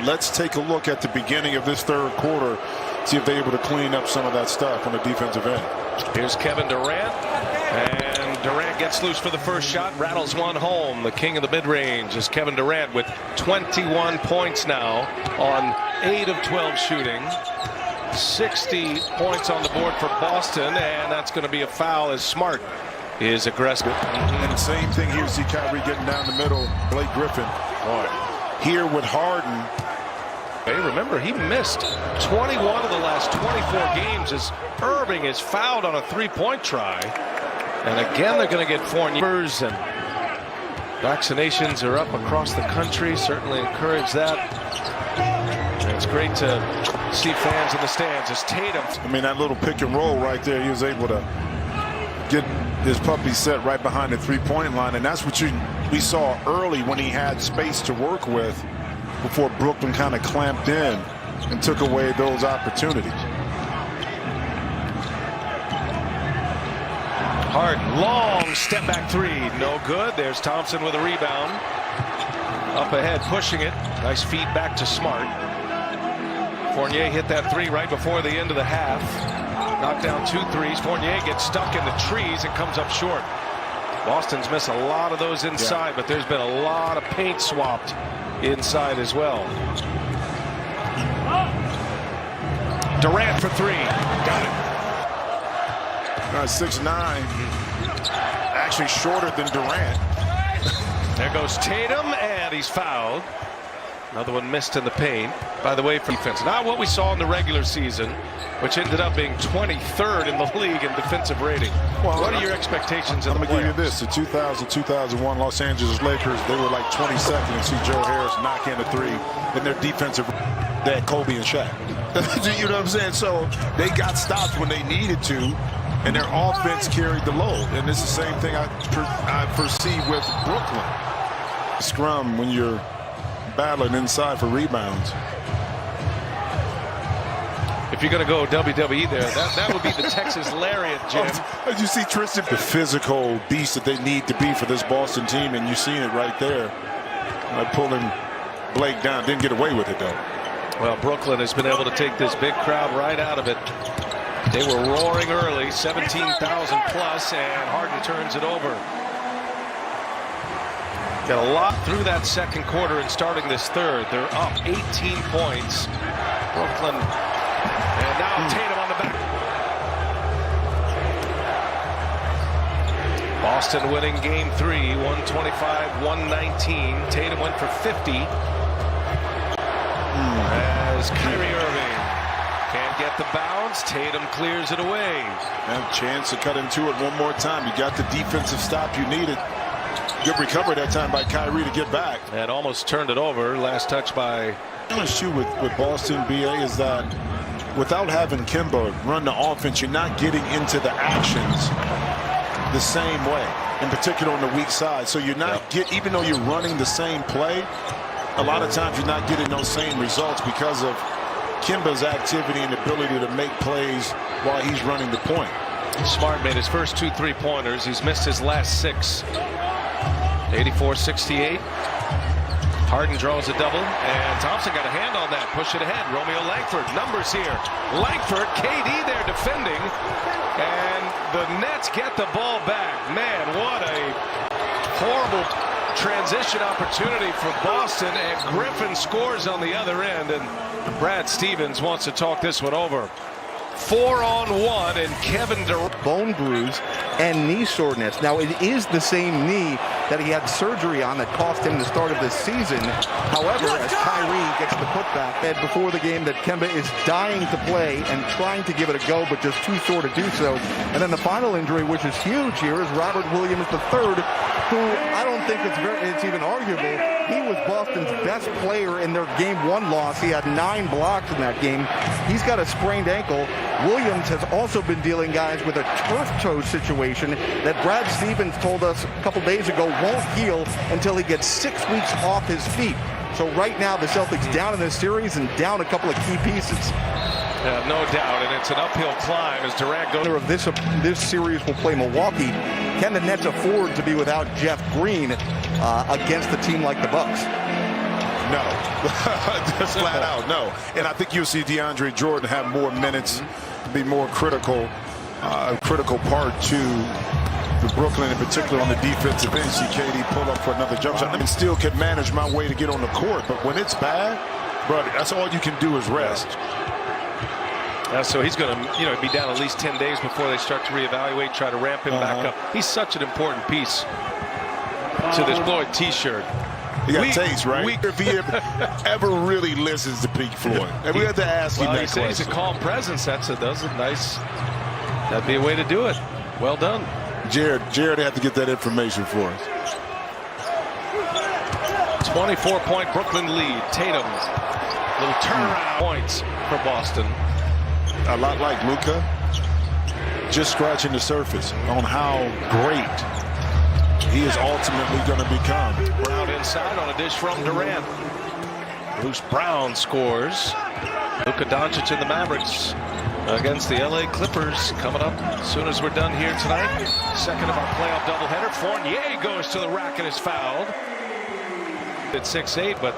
Let's take a look at the beginning of this third quarter, see if they're able to clean up some of that stuff on the defensive end. Here's Kevin Durant, and Durant gets loose for the first shot, rattles one home. The king of the mid-range is Kevin Durant with 21 points now on 8 of 12 shooting. 60 points on the board for Boston, and that's going to be a foul as Smart is aggressive. And the same thing here, see Kyrie getting down the middle, Blake Griffin. Here with Harden. Hey, remember, he missed 21 of the last 24 games as Irving is fouled on a three-point try. And again, they're going to get 4 numbers, and vaccinations are up across the country. Certainly encourage that. And it's great to see fans in the stands as Tatum. I mean, that little pick and roll right there, he was able to get his puppy set right behind the three-point line, and that's what we saw early when he had space to work with before Brooklyn kind of clamped in and took away those opportunities. Harden, long step back three, no good. There's Thompson with a rebound. Up ahead, pushing it. Nice feed back to Smart. Fournier hit that three right before the end of the half. Knocked down 2 threes. Fournier gets stuck in the trees and comes up short. Boston's missed a lot of those inside, but there's been a lot of paint swapped inside as well. Durant for 3. Got it. 6'9", actually shorter than Durant. There goes Tatum, and he's fouled. Another one missed in the paint. By the way, for defense, not what we saw in the regular season, which ended up being 23rd in the league in defensive rating. Well, what are your expectations in the playoffs? I'm going to give you this. The 2000-2001 Los Angeles Lakers, they were like 22nd, and see Joe Harris knock in a 3 in their defensive. They had Kobe and Shaq. You know what I'm saying? So they got stops when they needed to, and their offense carried the load. And it's the same thing I foresee with Brooklyn. Scrum when you're battling inside for rebounds. If you're going to go WWE there, that would be the Texas Lariat, Jim. As you see Tristan, the physical beast that they need to be for this Boston team, and you've seen it right there. Pulling Blake down, didn't get away with it though. Well, Brooklyn has been able to take this big crowd right out of it. They were roaring early, 17,000 plus, and Harden turns it over. Got a lot through that second quarter and starting this third. They're up 18 points. Brooklyn, and now Tatum on the back. Boston winning game 3, 125-119. Tatum went for 50. As Kyrie Irving can't get the bounce, Tatum clears it away. Have a chance to cut into it one more time. You got the defensive stop you needed. Good recovery that time by Kyrie to get back. And almost turned it over. Last touch by. The issue with Boston, BA, is that without having Kemba run the offense, you're not getting into the actions the same way, in particular on the weak side. So you're not even though you're running the same play, a lot of times you're not getting those same results because of Kemba's activity and ability to make plays while he's running the point. Smart made his first 2 3-pointers. He's missed his last 6. 84-68. Harden draws a double, and Thompson got a hand on that. Push it ahead. Romeo Langford, numbers here. Langford, KD there defending, and the Nets get the ball back. Man, what a horrible transition opportunity for Boston, and Griffin scores on the other end, and Brad Stevens wants to talk this one over. 4-on-1, and Kevin Durant. Bone bruise and knee soreness. Now, it is the same knee that he had surgery on that cost him the start of this season. However, as Kyrie gets the putback, and before the game that Kemba is dying to play and trying to give it a go, but just too sore to do so. And then the final injury, which is huge here, is Robert Williams III, who I don't think it's even arguable. He was Boston's best player in their Game 1 loss. He had 9 blocks in that game. He's got a sprained ankle. Williams has also been dealing, guys, with a turf toe situation that Brad Stevens told us a couple days ago won't heal until he gets 6 weeks off his feet. So right now the Celtics down in this series and down a couple of key pieces. No doubt, and it's an uphill climb as Durant goes. Of this series will play Milwaukee. Can the Nets afford to be without Jeff Green against a team like the Bucks? No. Just flat out, no. And I think you'll see DeAndre Jordan have more minutes, be more critical part to the Brooklyn, in particular on the defensive end. See KD pull up for another jump shot. I mean, still can manage my way to get on the court, but when it's bad, brother, that's all you can do is rest. So he's going to, be down at least 10 days before they start to reevaluate, try to ramp him back up. He's such an important piece to this Floyd T-shirt. He got taste, right? If he ever really listens to Pink Floyd, and we had to ask him that question. He's a calm presence. That's a nice. That'd be a way to do it. Well done, Jared had to get that information for us. 24-point Brooklyn lead. Tatum, little turnaround points for Boston. A lot like Luka, just scratching the surface on how great he is ultimately going to become. Brown inside on a dish from Durant. Bruce Brown scores. Luka Doncic and the Mavericks against the LA Clippers coming up as soon as we're done here tonight. Second of our playoff doubleheader. Fournier goes to the rack and is fouled. At 6'8", but